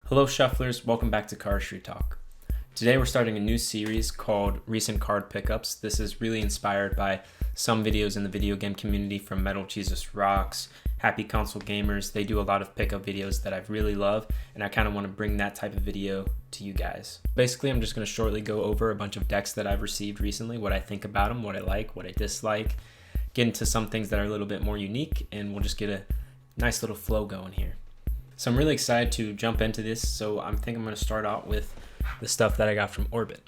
Hello shufflers, welcome back to Cardistry Talk. Today we're starting a new series called Recent Card Pickups. This is really inspired by some videos in the video game community from Metal Jesus Rocks, Happy Console Gamers. They do a lot of pickup videos that I really love, and I kind of want to bring that type of video to you guys. Basically, I'm just going to shortly go over a bunch of decks that I've received recently, what I think about them, what I like, what I dislike, get into some things that are a little bit more unique, and we'll just get a nice little flow going here. So I'm really excited to jump into this. So I'm going to start out with the stuff that I got from Orbit.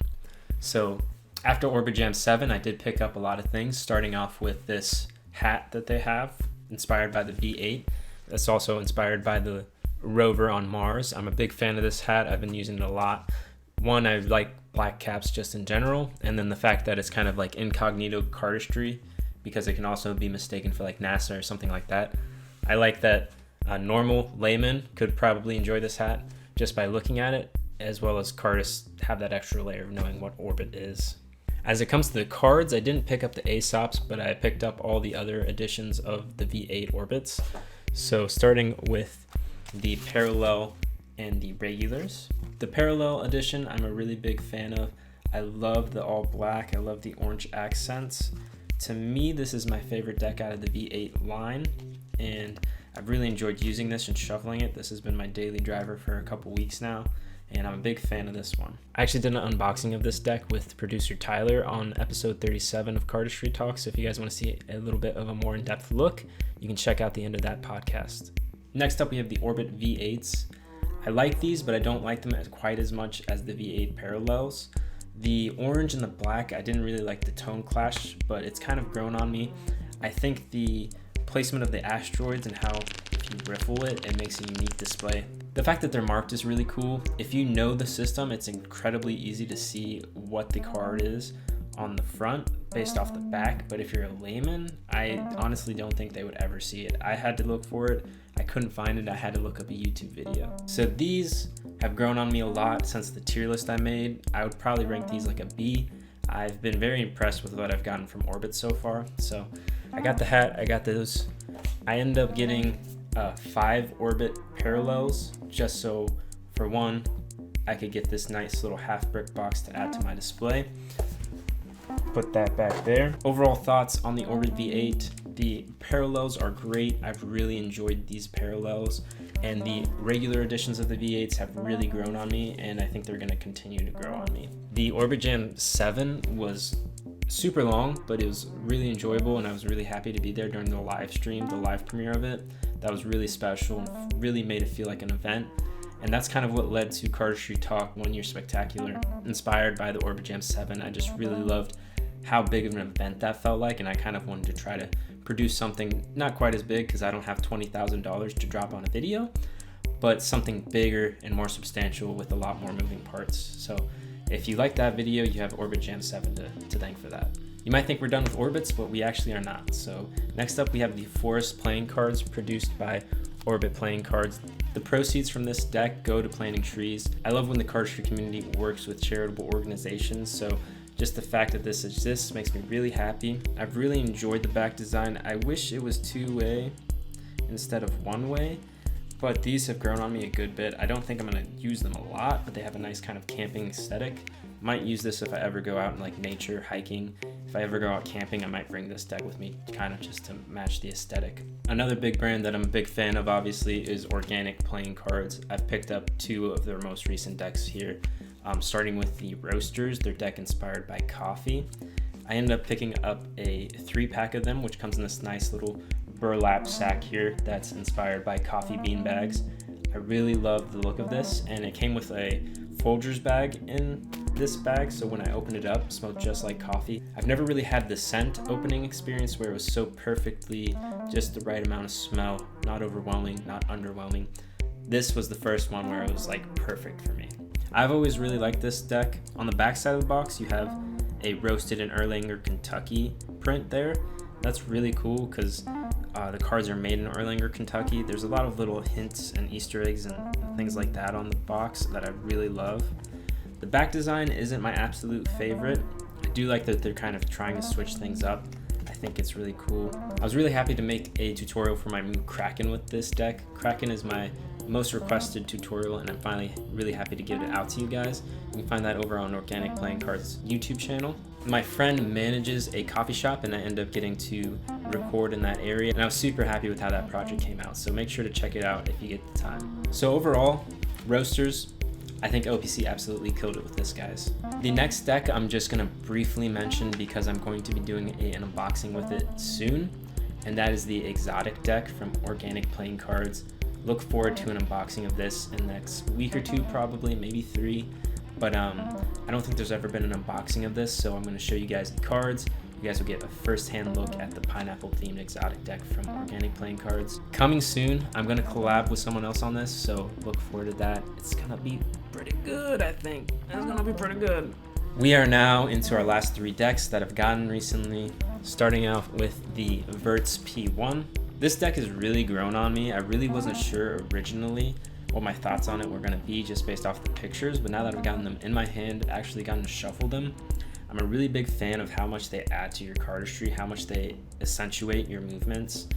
So after Orbit Jam 7, I did pick up a lot of things, starting off with this hat that they have, inspired by the V8. That's also inspired by the rover on Mars. I'm a big fan of this hat. I've been using it a lot. One, I like black caps just in general, and then the fact that it's kind of like incognito cardistry, because it can also be mistaken for like NASA or something like that. I like that a normal layman could probably enjoy this hat just by looking at it, as well as cardists have that extra layer of knowing what Orbit is. As it comes to the cards, I didn't pick up the Aesops, but I picked up all the other editions of the V8 Orbits. So starting with the Parallel and the Regulars. The Parallel edition I'm a really big fan of. I love the all black, I love the orange accents. To me, this is my favorite deck out of the V8 line, and I've really enjoyed using this and shuffling it. This has been my daily driver for a couple weeks now, and I'm a big fan of this one. I actually did an unboxing of this deck with producer Tyler on episode 37 of Cardistry Talk, so if you guys want to see a little bit of a more in-depth look, you can check out the end of that podcast. Next up, we have the Orbit V8s. I like these, but I don't like them quite as much as the V8 Parallels. The orange and the black, I didn't really like the tone clash, but it's kind of grown on me. I think the placement of the asteroids and how if you riffle it, it makes a unique display. The fact that they're marked is really cool. If you know the system, it's incredibly easy to see what the card is on the front based off the back, but if you're a layman, I honestly don't think they would ever see it. I had to look for it. I couldn't find it. I had to look up a YouTube video. So these have grown on me a lot since the tier list I made. I would probably rank these like a B. I've been very impressed with what I've gotten from Orbit so far. So I got the hat, I got those. I ended up getting 5 Orbit Parallels, just so for one, I could get this nice little half brick box to add to my display. Put that back there. Overall thoughts on the Orbit V8. The Parallels are great. I've really enjoyed these Parallels, and the regular editions of the V8s have really grown on me, and I think they're going to continue to grow on me. The Orbit Jam 7 was super long, but it was really enjoyable, and I was really happy to be there during the live stream, the live premiere of it. That was really special and really made it feel like an event. And that's kind of what led to Cardistry Talk 1 Year Spectacular, inspired by the Orbit Jam 7. I just really loved how big of an event that felt like, and I kind of wanted to try to produce something not quite as big because I don't have $20,000 to drop on a video, but something bigger and more substantial with a lot more moving parts. So if you like that video, you have Orbit Jam 7 to thank for that. You might think we're done with Orbits, but we actually are not. So next up, we have the Forest playing cards produced by Orbit Playing Cards. The proceeds from this deck go to planting trees. I love when the cardistry community works with charitable organizations, so just the fact that this exists makes me really happy. I've really enjoyed the back design. I wish it was 2-way instead of 1-way, but these have grown on me a good bit. I don't think I'm going to use them a lot, but they have a nice kind of camping aesthetic. Might use this if I ever go out in like nature, hiking. If I ever go out camping, I might bring this deck with me kind of just to match the aesthetic. Another big brand that I'm a big fan of, obviously, is Organic Playing Cards. I've picked up 2 of their most recent decks here, starting with the Roasters, their deck inspired by coffee. I ended up picking up a 3-pack of them, which comes in this nice little burlap sack here that's inspired by coffee bean bags. I really love the look of this, and it came with a Folgers bag in this bag, so when I opened it up, it smelled just like coffee. I've never really had the scent opening experience where it was so perfectly just the right amount of smell, not overwhelming, not underwhelming. This was the first one where it was like perfect for me. I've always really liked this deck. On the back side of the box, you have a Roasted in Erlanger, Kentucky print there. That's really cool because the cards are made in Erlanger, Kentucky. There's a lot of little hints and Easter eggs and things like that on the box that I really love. The back design isn't my absolute favorite. I do like that they're kind of trying to switch things up. I think it's really cool. I was really happy to make a tutorial for my new Kraken with this deck. Kraken is my most requested tutorial, and I'm finally really happy to get it out to you guys. You can find that over on Organic Playing Cards YouTube channel. My friend manages a coffee shop, and I ended up getting to record in that area, and I was super happy with how that project came out, so make sure to check it out if you get the time. So overall, roasters, I think OPC absolutely killed it with this, guys. The next deck I'm just gonna briefly mention because I'm going to be doing an unboxing with it soon, and that is the exotic deck from Organic Playing Cards. Look forward to an unboxing of this in the next week or two, probably, maybe 3. But I don't think there's ever been an unboxing of this, so I'm gonna show you guys the cards. You guys will get a first-hand look at the pineapple-themed exotic deck from Organic Playing Cards. Coming soon, I'm gonna collab with someone else on this, so look forward to that. It's gonna be pretty good, I think. It's gonna be pretty good. We are now into our last 3 decks that I've gotten recently, starting out with the Verts P1. This deck has really grown on me. I really wasn't sure originally what my thoughts on it were gonna be just based off the pictures, but now that I've gotten them in my hand, actually gotten to shuffle them, I'm a really big fan of how much they add to your cardistry, how much they accentuate your movements.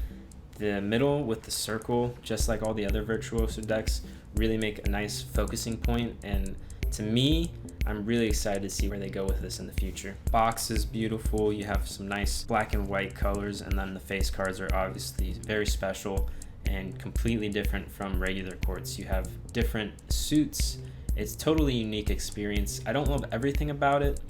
The middle with the circle, just like all the other Virtuoso decks, really make a nice focusing point, and to me, I'm really excited to see where they go with this in the future. Box is beautiful, you have some nice black and white colors, and then the face cards are obviously very special and completely different from regular quartz. You have different suits. It's a totally unique experience. I don't love everything about it,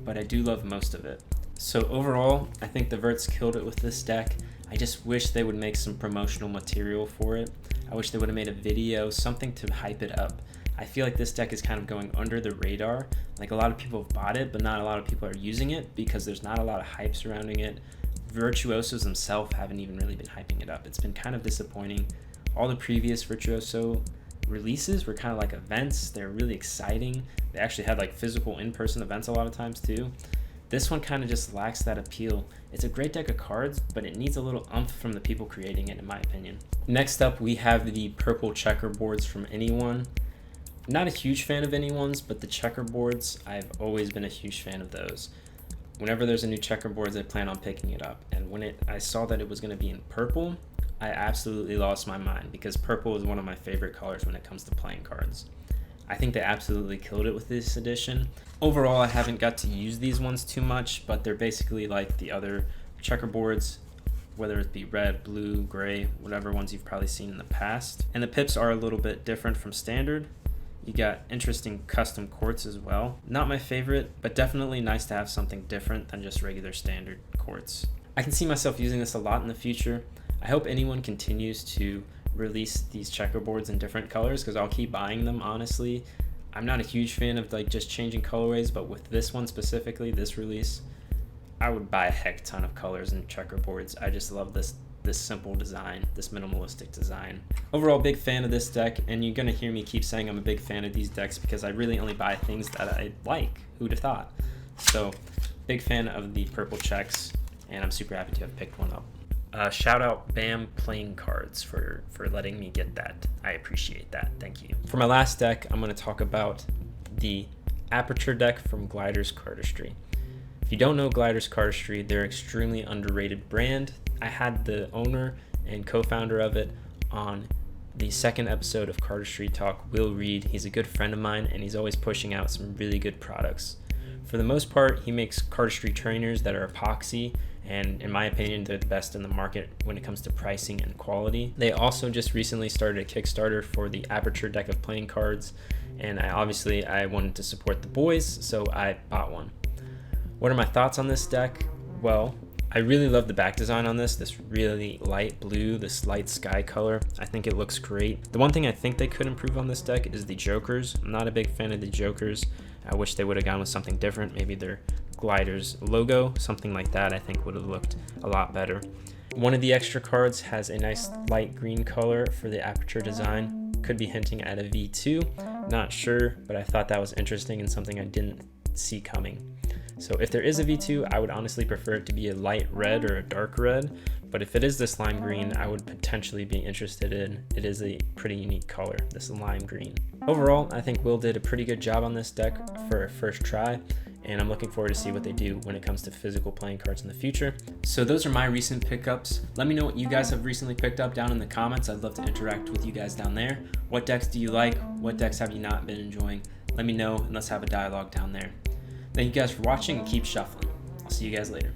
but I do love most of it. So overall, I think the Verts killed it with this deck. I just wish they would make some promotional material for it. I wish they would have made a video, something to hype it up. I feel like this deck is kind of going under the radar. Like, a lot of people have bought it, but not a lot of people are using it because there's not a lot of hype surrounding it. Virtuosos themselves haven't even really been hyping it up. It's been kind of disappointing. All the previous Virtuoso releases were kind of like events. They're really exciting. They actually had like physical in-person events a lot of times too. This one kind of just lacks that appeal. It's a great deck of cards, but it needs a little oomph from the people creating it, in my opinion. Next up, we have the purple checkerboards from Anyone. Not a huge fan of Anyone's, but the checkerboards, I've always been a huge fan of those. Whenever there's a new checkerboards, I plan on picking it up. And when I saw that it was going to be in purple, I absolutely lost my mind because purple is one of my favorite colors when it comes to playing cards. I think they absolutely killed it with this edition. Overall, I haven't got to use these ones too much, but they're basically like the other checkerboards, whether it be red, blue, gray, whatever ones you've probably seen in the past. And the pips are a little bit different from standard. You got interesting custom quartz as well. Not my favorite, but definitely nice to have something different than just regular standard quartz. I can see myself using this a lot in the future. I hope Anyone continues to release these checkerboards in different colors because I'll keep buying them, honestly. I'm not a huge fan of like just changing colorways, but with this one specifically, this release, I would buy a heck ton of colors and checkerboards. I just love this simple design, this minimalistic design. Overall, big fan of this deck, and you're gonna hear me keep saying I'm a big fan of these decks because I really only buy things that I like. Who'd have thought? So, big fan of the purple checks, and I'm super happy to have picked one up. Shout out BAM Playing Cards for letting me get that. I appreciate that. Thank you. For my last deck, I'm going to talk about the Aperture deck from Gliders Cardistry. If you don't know Gliders Cardistry, they're an extremely underrated brand. I had the owner and co-founder of it on the second episode of Cardistry Talk, Will Reed. He's a good friend of mine, and he's always pushing out some really good products. For the most part, he makes cardistry trainers that are epoxy, and in my opinion, they're the best in the market when it comes to pricing and quality. They also just recently started a Kickstarter for the Aperture deck of playing cards, and I wanted to support the boys, so I bought one. What are my thoughts on this deck? Well, I really love the back design on this really light blue, this light sky color. I think it looks great. The one thing I think they could improve on this deck is the jokers. I'm not a big fan of the jokers. I wish they would have gone with something different, maybe their Gliders logo, something like that I think would have looked a lot better. One of the extra cards has a nice light green color for the Aperture design. Could be hinting at a V2, not sure, but I thought that was interesting and something I didn't see coming. So if there is a V2, I would honestly prefer it to be a light red or a dark red, but if it is this lime green, I would potentially be interested in. It is a pretty unique color, this lime green. Overall, I think Will did a pretty good job on this deck for a first try, and I'm looking forward to see what they do when it comes to physical playing cards in the future. So those are my recent pickups. Let me know what you guys have recently picked up down in the comments. I'd love to interact with you guys down there. What decks do you like? What decks have you not been enjoying? Let me know and let's have a dialogue down there. Thank you guys for watching and keep shuffling. I'll see you guys later.